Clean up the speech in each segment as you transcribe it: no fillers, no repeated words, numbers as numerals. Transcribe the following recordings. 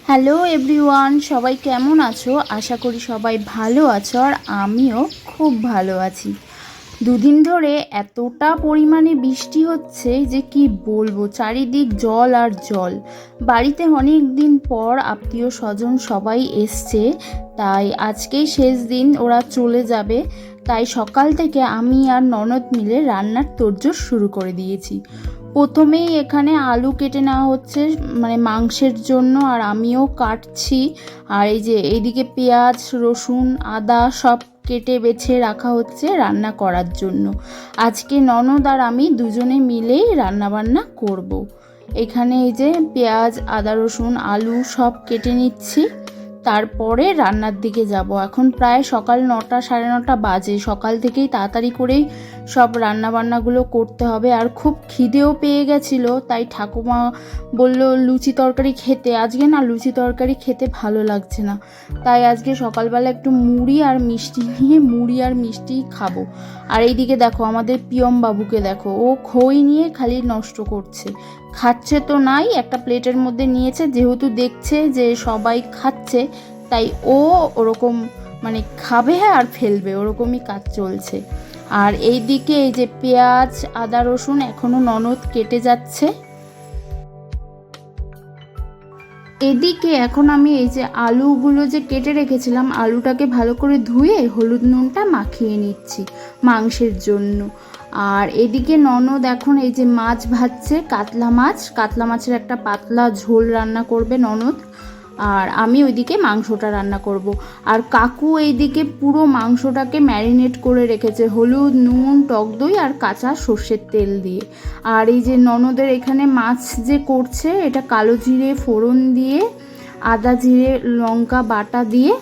Hello everyone, সবাই কেমন আছো? আশা করি সবাই ভালো আছো, আর আমিও খুব ভালো আছি। দুদিন ধরে এতটা পরিমাণে বৃষ্টি হচ্ছে যে কি বলবো, চারিদিক জল আর জল। বাড়িতে অনেক দিন পর আত্মীয় স্বজন সবাই এসছে, তাই আজকেই শেষ দিন, ওরা চলে যাবে। তাই সকাল থেকে আমি আর ননদ মিলে রান্নার তোড়জোড় শুরু করে দিয়েছি। প্রথমেই এখানে আলু কেটে নেওয়া হচ্ছে, মানে মাংসের জন্য, আর আমিও কাটছি। আর এই যে এইদিকে পেঁয়াজ, রসুন, আদা সব কেটে বেছে রাখা হচ্ছে রান্না করার জন্য। আজকে ননদ আর আমি দুজনে মিলেই রান্নাবান্না করব। এখানে এই যে পেঁয়াজ, আদা, রসুন, আলু সব কেটে নিচ্ছি, তারপরে রান্নার দিকে যাব। এখন প্রায় সকাল 9টা, সাড়ে 9টা বাজে। সকাল থেকেই তাড়াতাড়ি করেই সব রান্নাবান্নাগুলো করতে হবে। আর খুব খিদেও পেয়ে গেছিলো, তাই ঠাকুমা বলল লুচি তরকারি খেতে। আজকে না লুচি তরকারি খেতে ভালো লাগছে না, তাই আজকে সকালবেলা একটু মুড়ি আর মিষ্টি নিয়ে মুড়ি আর মিষ্টি খাবো। আর এইদিকে দেখো আমাদের পিয়ম বাবুকে দেখো, ও খই নিয়ে খালি নষ্ট করছে। খাচ্ছে তো নাই, একটা প্লেটের মধ্যে নিয়েছে, যেহেতু দেখছে যে সবাই খাচ্ছে তাই ও ওরকম মানে খাবে আর ফেলবে, ওরকমই কাজ চলছে। আর এই দিকে এই যে পেঁয়াজ, আদা, রসুন এখনো ননদ কেটে যাচ্ছে। এদিকে এখন আমি এই যে আলুগুলো যে কেটে রেখেছিলাম, আলুটাকে ভালো করে ধুয়ে হলুদ নুনটা মাখিয়ে নিচ্ছি মাংসের জন্য। আর এদিকে ননদ এখন এই যে মাছ ভাজছে, কাতলা মাছের একটা পাতলা ঝোল রান্না করবে ননদ, আর আমি ওইদিকে মাংসটা রান্না করব। আর কাকু এইদিকে পুরো মাংসটাকে ম্যারিনেট করে রেখেছে হলুদ, নুন, টক দই আর কাঁচা সর্ষের তেল দিয়ে। আর এই যে ননদের এখানে মাছ যে করছে, এটা কালো জিরে ফোড়ন দিয়ে, আদা জিরে লঙ্কা বাটা দিয়ে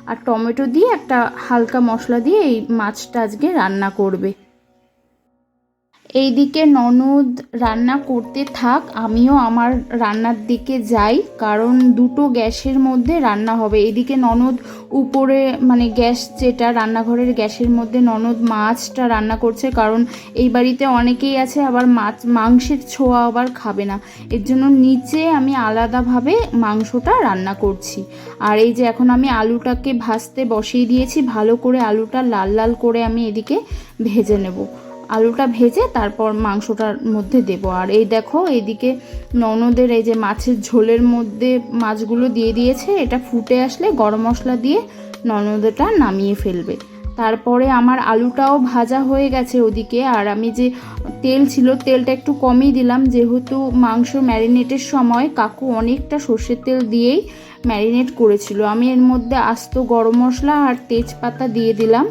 আর টমেটো দিয়ে একটা হালকা মশলা দিয়ে এই মাছটা আজকে রান্না করবে। এইদিকে ননদ রান্না করতে থাক, আমিও আমার রান্নার দিকে যাই, কারণ দুটো গ্যাসের মধ্যে রান্না হবে। এদিকে ননদ উপরে মানে গ্যাস যেটা রান্নাঘরের গ্যাসের মধ্যে ননদ মাছটা রান্না করছে, কারণ এই বাড়িতে অনেকেই আছে আবার মাংসের ছোঁয়া আবার খাবে না, এর জন্য নিচে আমি আলাদাভাবে মাংসটা রান্না করছি। আর এই যে এখন আমি আলুটাকে ভাজতে বসিয়ে দিয়েছি, ভালো করে আলুটা লাল লাল করে আমি এদিকে ভেজে নেব। আলুটা ভেজে তারপর মাংসটার মধ্যে দেব। আর এই দেখো এইদিকে ননদের এই যে মাছের ঝোলের মধ্যে মাছগুলো দিয়ে দিয়েছে, এটা ফুটে আসলে গরম মশলা দিয়ে ননদটা নামিয়ে ফেলবে। তারপরে আমার আলুটাও ভাজা হয়ে গেছে ওদিকে। আর আমি যে তেল ছিল, তেলটা একটু কমই দিলাম, যেহেতু মাংস ম্যারিনেটের সময় কাকু অনেকটা সর্ষের তেল দিয়েই ম্যারিনেট করেছিল। আমি এর মধ্যে আস্ত গরম মশলা আর তেজপাতা দিয়ে দিলাম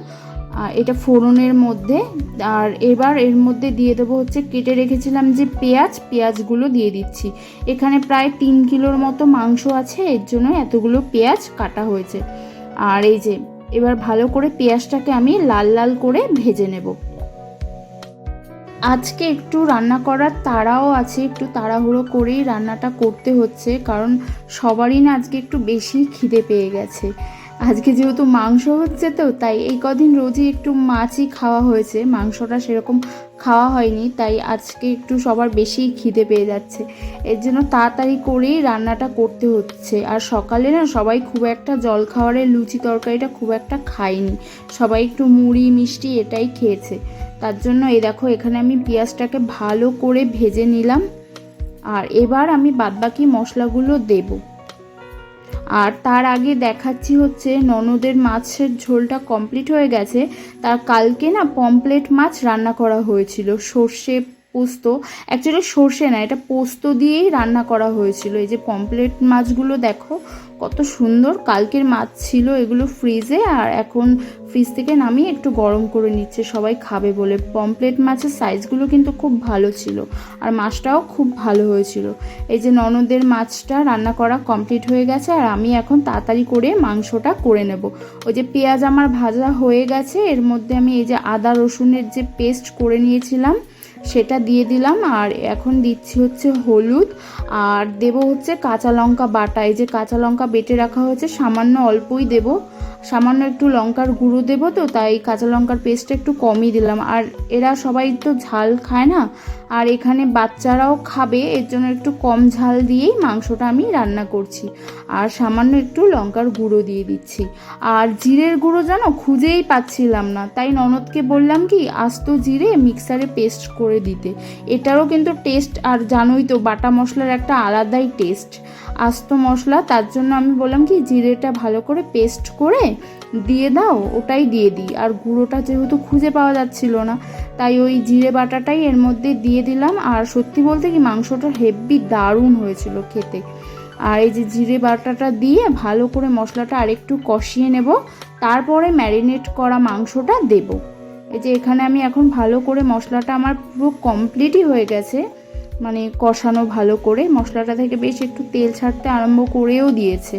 এটা ফোড়নের মধ্যে। আর এবার এর মধ্যে দিয়ে দেবো হচ্ছে কেটে রেখেছিলাম যে পেঁয়াজগুলো দিয়ে দিচ্ছি। এখানে প্রায় 3 কিলোর মতো মাংস আছে, এর জন্য এতগুলো পেঁয়াজ কাটা হয়েছে। আর এই যে এবার ভালো করে পেঁয়াজটাকে আমি লাল লাল করে ভেজে নেব। আজকে একটু রান্না করার তাড়াও আছে, একটু তাড়াহুড়ো করেই রান্নাটা করতে হচ্ছে, কারণ সবারই না আজকে একটু বেশি খিদে পেয়ে গেছে। আজকে যেহেতু মাংস হচ্ছে তো, তাই এই কদিন রোজই একটু মাছই খাওয়া হয়েছে, মাংসটা সেরকম খাওয়া হয়নি, তাই আজকে একটু সবার বেশি খিদে পেয়ে যাচ্ছে। এর জন্য তাড়াতাড়ি করেই রান্নাটা করতে হচ্ছে। আর সকালে না সবাই খুব একটা জল খাওয়ারের লুচি তরকারিটা খুব একটা খায়নি, সবাই একটু মুড়ি মিষ্টি এটাই খেয়েছে। তার জন্য এই দেখো এখানে আমি পেঁয়াজটাকে ভালো করে ভেজে নিলাম। আর এবার আমি বাদবাকি মশলাগুলো দেব। আর তার আগে দেখাচ্ছি হচ্ছে ননদের মাছের ঝোলটা কমপ্লিট হয়ে গেছে। তার কালকে না পমপ্লেট মাছ রান্না করা হয়েছিল সর্ষে পোস্ত, অ্যাকচুয়ালি সর্ষে না, এটা পোস্ত দিয়েই রান্না করা হয়েছিল। এই যে পমপ্লেট মাছগুলো দেখো কত সুন্দর, কালকের মাছ ছিল এগুলো ফ্রিজে, আর এখন ফ্রিজ থেকে নামিয়ে একটু গরম করে নিচ্ছে সবাই খাবে বলে। পমপ্লেট মাছের সাইজগুলো কিন্তু খুব ভালো ছিল, আর মাছটাও খুব ভালো হয়েছিল। এই যে ননদের মাছটা রান্না করা কমপ্লিট হয়ে গেছে, আর আমি এখন তাড়াতাড়ি করে মাংসটা করে নেব। ওই যে পেঁয়াজ আমার ভাজা হয়ে গেছে, এর মধ্যে আমি এই যে আদা রসুনের যে পেস্ট করে নিয়েছিলাম সেটা দিয়ে দিলাম। আর এখন দিচ্ছি হচ্ছে হলুদ, আর দেব হচ্ছে কাঁচা লঙ্কা বাটা। এই যে কাঁচা লঙ্কা বেটে রাখা হয়েছে, সামান্য অল্পই দেব, সামান্য একটু লঙ্কার গুঁড়ো দেবো তো তাই কাঁচা লঙ্কার পেস্টটা একটু কমই দিলাম। আর এরা সবাই তো ঝাল খায় না, আর এখানে বাচ্চারাও খাবে, এর জন্য একটু কম ঝাল দিয়েই মাংসটা আমি রান্না করছি। আর সামান্য একটু লঙ্কার গুঁড়ো দিয়ে দিচ্ছি। আর জিরের গুঁড়ো জানো খুঁজেই পাচ্ছিলাম না, তাই ননদকে বললাম কি আস্ত জিরে মিক্সারে পেস্ট করে দিতে। এটারও কিন্তু টেস্ট, আর জানোই তো বাটা মশলার একটা আলাদাই টেস্ট, আস্ত মশলা, তার জন্য আমি বললাম কি জিরেটা ভালো করে পেস্ট করে দিয়ে দাও, ওটাই দিয়ে দিই। আর গুঁড়োটা যেহেতু খুঁজে পাওয়া যাচ্ছিল না, তাই ওই জিরে বাটাটাই এর মধ্যে দিয়ে দিলাম। আর সত্যি বলতে কি মাংসটা হেব্বি দারুণ হয়েছিল খেতে। আর এই যে জিরে বাটাটা দিয়ে ভালো করে মশলাটা আরেকটু কষিয়ে নেব, তারপরে ম্যারিনেট করা মাংসটা দেব। এই যে এখানে আমি এখন ভালো করে মশলাটা আমার পুরো কমপ্লিটই হয়ে গেছে, মানে কষানো ভালো করে, মশলাটা থেকে বেশ একটু তেল ছাড়তে আরম্ভ করেও দিয়েছে।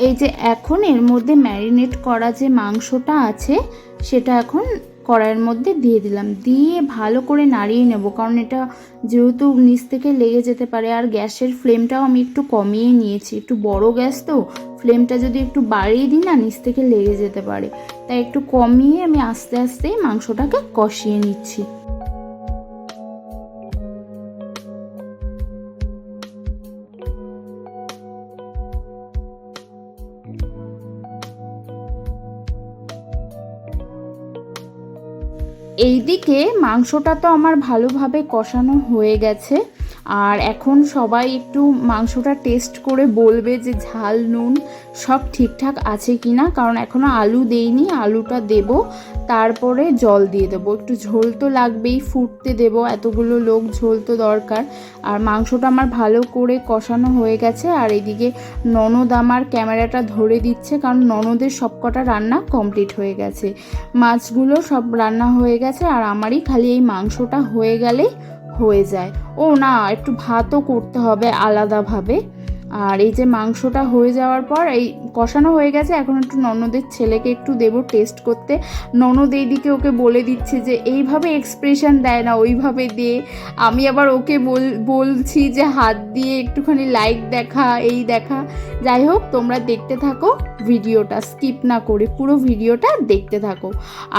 এই যে এখন এর মধ্যে ম্যারিনেট করা যে মাংসটা আছে সেটা এখন কড়াইয়ের মধ্যে দিয়ে দিলাম, দিয়ে ভালো করে নাড়িয়ে নেব, কারণ এটা যেহেতু নিচ থেকে লেগে যেতে পারে। আর গ্যাসের ফ্লেমটাও আমি একটু কমিয়ে নিয়েছি, একটু বড় গ্যাস তো, ফ্লেমটা যদি একটু বাড়িয়ে দিই না নিচ থেকে লেগে যেতে পারে, তাই একটু কমিয়ে আমি আস্তে আস্তে মাংসটাকে কষিয়ে নিচ্ছি। এইদিকে মাংসটা তো আমার ভালোভাবে কষানো হয়ে গেছে, আর এখন সবাই একটু মাংসটা টেস্ট করে বলবে যে ঝাল নুন সব ঠিকঠাক আছে কি না, কারণ এখনও আলু দেইনি, আলুটা দেব, তারপরে জল দিয়ে দেবো, একটু ঝোল তো লাগবেই, ফুটতে দেব, এতগুলো লোক ঝোল তো দরকার। আর মাংসটা আমার ভালো করে কষানো হয়ে গেছে। আর এদিকে ননদ আমার ক্যামেরাটা ধরে দিচ্ছে, কারণ ননদের সবকটা রান্না কমপ্লিট হয়ে গেছে, মাছগুলো সব রান্না হয়ে গেছে, আর আমারই খালি এই মাংসটা হয়ে গেলেই হয়ে যায়। ও না, একটু ভাতও করতে হবে আলাদাভাবে। আর এই যে মাংসটা হয়ে যাওয়ার পর এই কষানো হয়ে গেছে, এখন একটু ননদের ছেলেকে একটু দেবো টেস্ট করতে। ননদ এইদিকে ওকে বলে দিচ্ছে যে এইভাবে এক্সপ্রেশন দেয় না, ওইভাবে দে। আমি আবার ওকে বলছি যে হাত দিয়ে একটুখানি লাইক দেখা, এই দেখা। যাই হোক, তোমরা দেখতে থাকো ভিডিওটা, স্কিপ না করে পুরো ভিডিওটা দেখতে থাকো।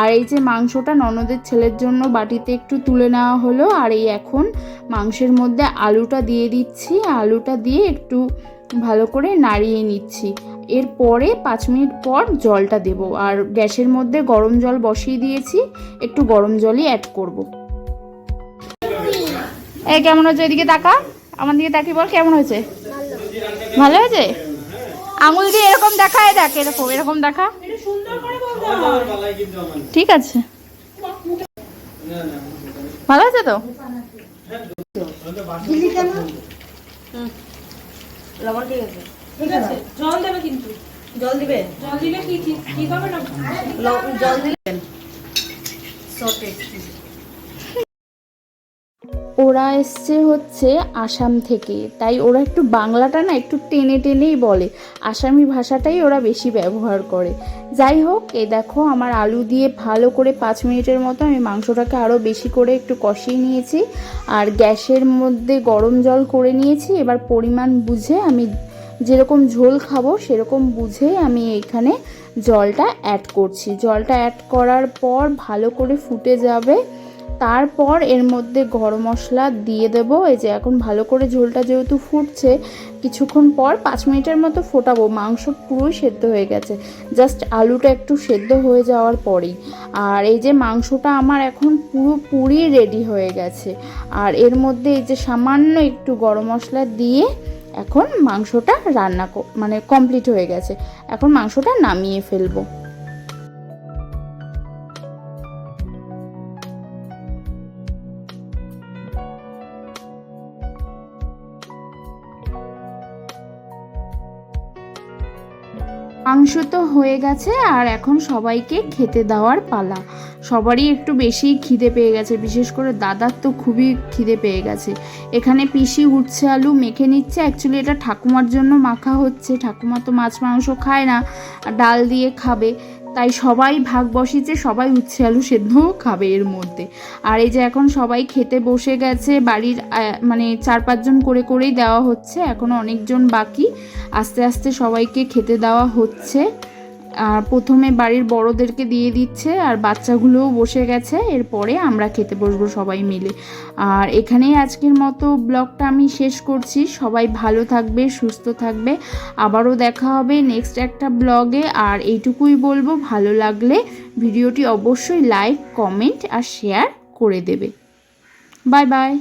আর এই যে মাংসটা ননদের ছেলের জন্য বাটিতে একটু তুলে নেওয়া হলো, আর এই এখন মাংসের মধ্যে আলুটা দিয়ে দিচ্ছি, আলুটা দিয়ে একটু ভালো করে নাড়িয়ে নিচ্ছি। এরপরে 5 মিনিট পর জলটা দেব, আর গ্যাসের মধ্যে গরম জল বসিয়ে দিয়েছি, একটু গরম জলই অ্যাড করব। এই কেমন হয়েছে, এদিকে তাকা, আমার দিকে তাকিয়ে বল কেমন হয়েছে। ভালো হয়েছে, আঙুল দিয়ে এরকম দেখায়, দেখ এরকম এরকম দেখা, ঠিক আছে, ভালো আছে তো। লবণ ঠিক আছে, ঠিক আছে। জল দেবে কিন্তু, জল দিবে, জল দিলে কি ঠিক হবে না, জল দিবেন সটে। ওরা এসছে হচ্ছে আসাম থেকে, তাই ওরা একটু বাংলাটা না একটু টেনে টেনেই বলে, আসামি ভাষাটাই ওরা বেশি ব্যবহার করে। যাই হোক, এই দেখো আমার আলু দিয়ে ভালো করে 5 মিনিটের মতো আমি মাংসটাকে আরও বেশি করে একটু কষিয়ে নিয়েছি, আর গ্যাসের মধ্যে গরম জল করে নিয়েছি। এবার পরিমাণ বুঝে, আমি যেরকম ঝোল খাবো সেরকম বুঝে আমি এখানে জলটা অ্যাড করছি। জলটা অ্যাড করার পর ভালো করে ফুটে যাবে, তারপর এর মধ্যে গরম মশলা দিয়ে দেব। এই যে এখন ভালো করে ঝোলটা যেহেতু ফুটছে, কিছুক্ষণ পর 5 মিনিটের মতো ফোটাবো, মাংস পুরোই সেদ্ধ হয়ে গেছে, জাস্ট আলুটা একটু সেদ্ধ হয়ে যাওয়ার পরেই। আর এই যে মাংসটা আমার এখন পুরোপুরি রেডি হয়ে গেছে, আর এর মধ্যে এই যে সামান্য একটু গরম মশলা দিয়ে এখন মাংসটা রান্না মানে কমপ্লিট হয়ে গেছে, এখন মাংসটা নামিয়ে ফেলবো। মাংস তো হয়ে গেছে আর এখন সবাইকে খেতে দেওয়ার পালা। সবারই একটু বেশিই খিদে পেয়ে গেছে, বিশেষ করে দাদার তো খুবই খিদে পেয়ে গেছে। এখানে পিসি উচ্ছে আলু মেখে নিচ্ছে। অ্যাকচুয়ালি এটা ঠাকুমার জন্য মাখা হচ্ছে, ঠাকুমা তো মাছ মাংস খায় না, ডাল দিয়ে খাবে, তাই সবাই ভাগ বসিয়েছে, সবাই উচ্ছে আলু সেদ্ধও খাবে এর মধ্যে। আর এই যে এখন সবাই খেতে বসে গেছে, বাড়ির মানে 4-5 জন করে করেই দেওয়া হচ্ছে, এখনও অনেকজন বাকি। আস্তে আস্তে সবাইকে খেতে দেওয়া হচ্ছে। আর প্রথমে বাড়ির বড়োদেরকে দিয়ে দিচ্ছে, আর বাচ্চাগুলোও বসে গেছে, এরপরে আমরা খেতে বসবো সবাই মিলে। আর এখানেই আজকের মতো ব্লগটা আমি শেষ করছি। সবাই ভালো থাকবে, সুস্থ থাকবে, আবারও দেখা হবে নেক্সট একটা ব্লগে। আর এইটুকুই বলবো, ভালো লাগলে ভিডিওটি অবশ্যই লাইক, কমেন্ট আর শেয়ার করে দেবে। Bye bye.